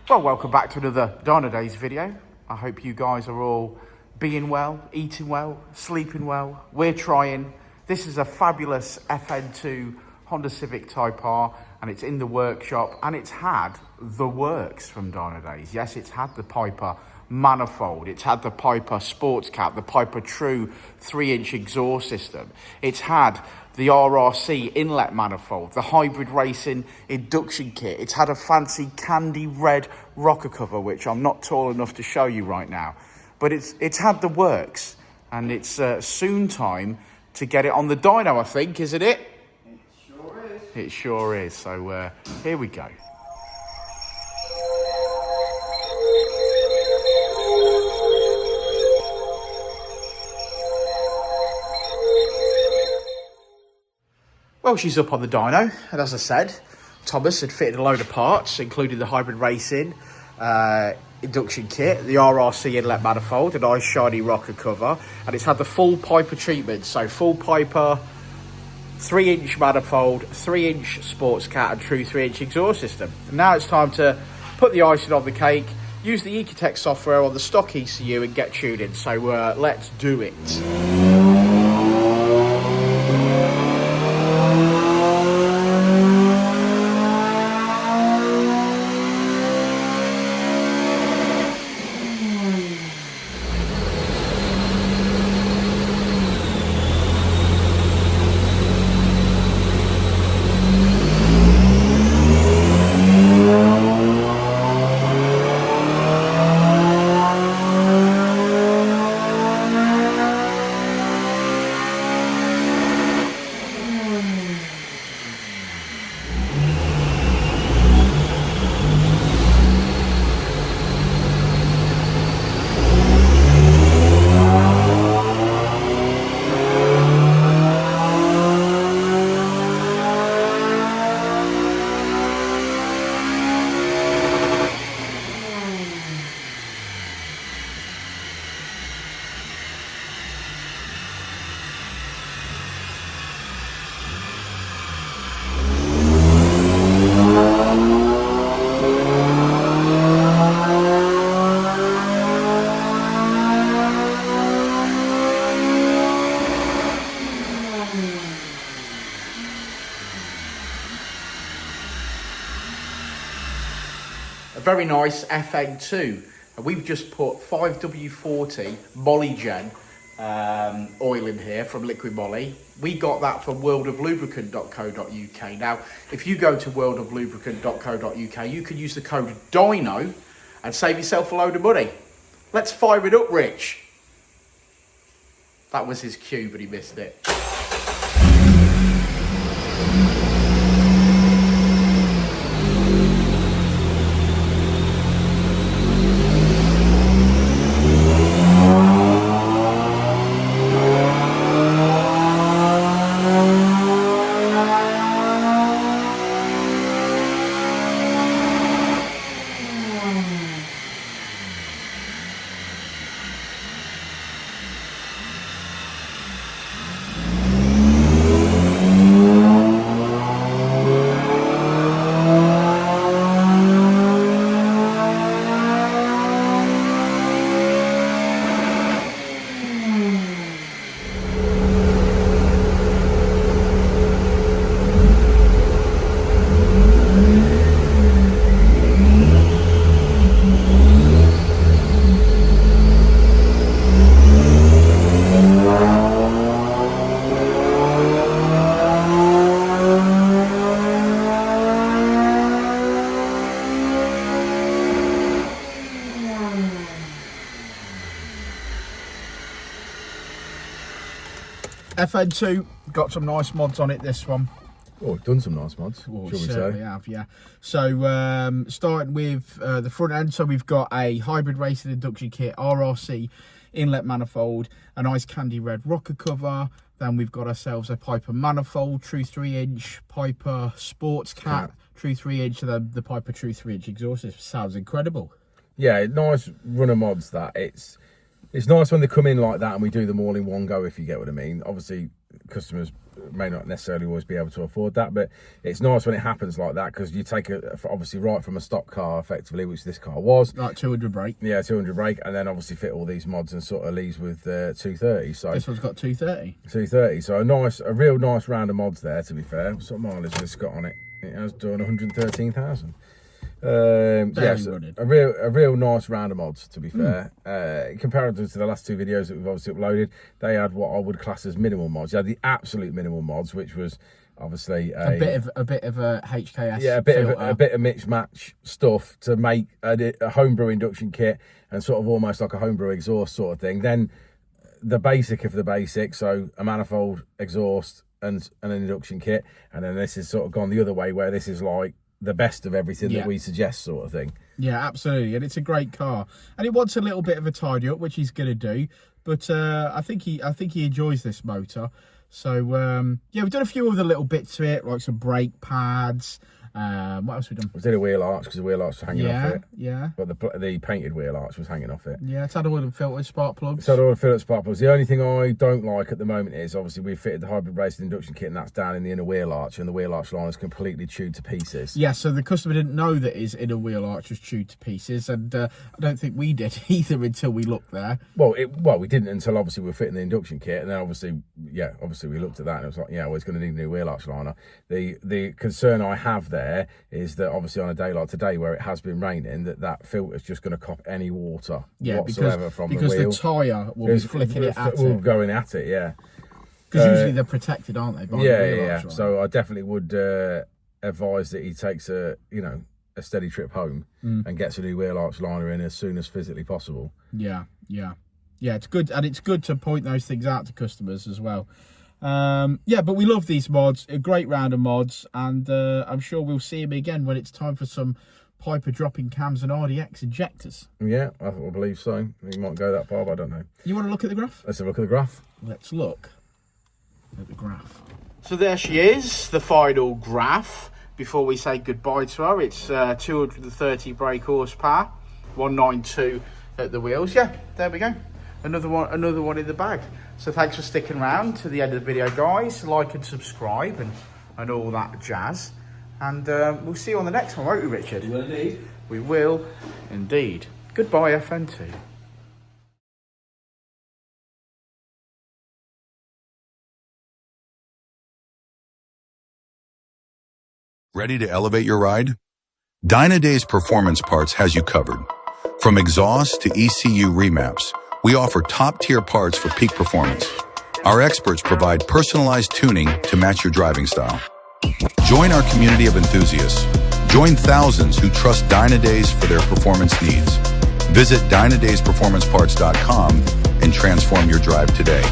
Well, welcome back to another Dynodaze video. I hope you guys are all being well, eating well, sleeping well. We're trying. This is a fabulous FN2 Honda Civic TypeR, and it's in the workshop, and it's had the works from Dynodaze. Yes, it's had the TypeR manifold, it's had the TypeR sports cap, the TypeR True 3-inch exhaust system. It's had the RRC Inlet Manifold, the Hybrid Racing Induction Kit. It's had a fancy candy red rocker cover, which I'm not tall enough to show you right now. But it's had the works, and it's soon time to get it on the dyno, I think, isn't it? It sure is. It sure is. So here we go. Well, she's up on the dyno, and as I said, Thomas had fitted a load of parts, including the Hybrid Racing Induction Kit, the RRC Inlet Manifold, a nice shiny rocker cover, and it's had the full TypeR treatment, so full TypeR 3-inch manifold, 3-inch sports cat, and true 3-inch exhaust system. And now it's time to put the icing on the cake, use the EcuTek software on the stock ECU and get tuned in. So let's do it. A very nice FN2, and we've just put 5W40 Molygen oil in here from Liqui Moly. We got that from worldoflubricant.co.uk. Now, if you go to worldoflubricant.co.uk, you can use the code DYNO and save yourself a load of money. Let's fire it up, Rich. That was his cue, but he missed it. FN2 got some nice mods on it, this one. Oh, we've done some nice mods, shall we say? We have, yeah. So starting with the front end, so we've got a Hybrid Racing Induction Kit, RRC Inlet Manifold, a nice candy red rocker cover. Then we've got ourselves a TypeR Manifold, true 3-inch, TypeR Sports Cat, true 3-inch, and then the TypeR True 3-inch exhaust system. Sounds incredible. Yeah, nice run of mods that. It's nice when they come in like that and we do them all in one go, if you get what I mean. Obviously, customers may not necessarily always be able to afford that, but it's nice when it happens like that, because you take it obviously right from a stock car effectively, which this car was. Like 200 brake. Yeah, 200 brake, and then obviously fit all these mods and sort of leaves with 230. So this one's got 230. 230. So a real nice round of mods there, to be fair. What sort of mileage has this got on it? It has done 113,000. Yeah, so a real nice round of mods, to be fair. Comparatively to the last two videos that we've obviously uploaded, they had what I would class as minimal mods. You had the absolute minimal mods, which was obviously a bit of a HKS. Yeah, a bit of mix match stuff to make a homebrew induction kit and sort of almost like a homebrew exhaust sort of thing. Then the basic of the basic, so a manifold, exhaust, and an induction kit, and then this has sort of gone the other way, where this is like the best of everything that we suggest, sort of thing. Yeah, absolutely, and it's a great car, and it wants a little bit of a tidy up, which he's going to do. But I think he enjoys this motor. So yeah, we've done a few other little bits to it, like some brake pads. What else have we done? We did a wheel arch, because the wheel arch was hanging off it. Yeah. But the painted wheel arch was hanging off it. Yeah, it's had all the filtered spark plugs. It's had all the filtered spark plugs. The only thing I don't like at the moment is, obviously, we've fitted the Hybrid Racing Induction Kit, and that's down in the inner wheel arch, and the wheel arch line is completely chewed to pieces. Yeah, so the customer didn't know that his inner wheel arch was chewed to pieces, and I don't think we did either until we looked there. Well, we didn't until obviously we were fitting the induction kit, and then obviously we looked at that, and it was like, yeah, well, it's going to need a new wheel arch liner. The concern I have there is that obviously on a day like today, where it has been raining, that filter's just going to cop any water whatsoever from the wheel. Because the tyre will be flicking it at it. Will going at it, yeah. Because usually they're protected, aren't they? By yeah. So I definitely would advise that he takes a steady trip home and gets a new wheel arch liner in as soon as physically possible. Yeah. It's good, and it's good to point those things out to customers as well. Yeah, but we love these mods, a great round of mods, and I'm sure we'll see him again when it's time for some PypeR dropping cams and RDX injectors. Yeah, I believe so. He might go that far, but I don't know. You want to look at the graph? Let's have a look at the graph. Let's look at the graph. So there she is, the final graph. Before we say goodbye to her, it's 230 brake horsepower, 192 at the wheels. Yeah, there we go. Another one in the bag. So thanks for sticking around to the end of the video, guys. Like and subscribe and all that jazz. And we'll see you on the next one, won't we, Richard? We will indeed. We will indeed. Goodbye, FN2. Ready to elevate your ride? Dynodaze Performance Parts has you covered. From exhaust to ECU remaps, we offer top-tier parts for peak performance. Our experts provide personalized tuning to match your driving style. Join our community of enthusiasts. Join thousands who trust Dynodaze for their performance needs. Visit DynodazePerformanceParts.com and transform your drive today.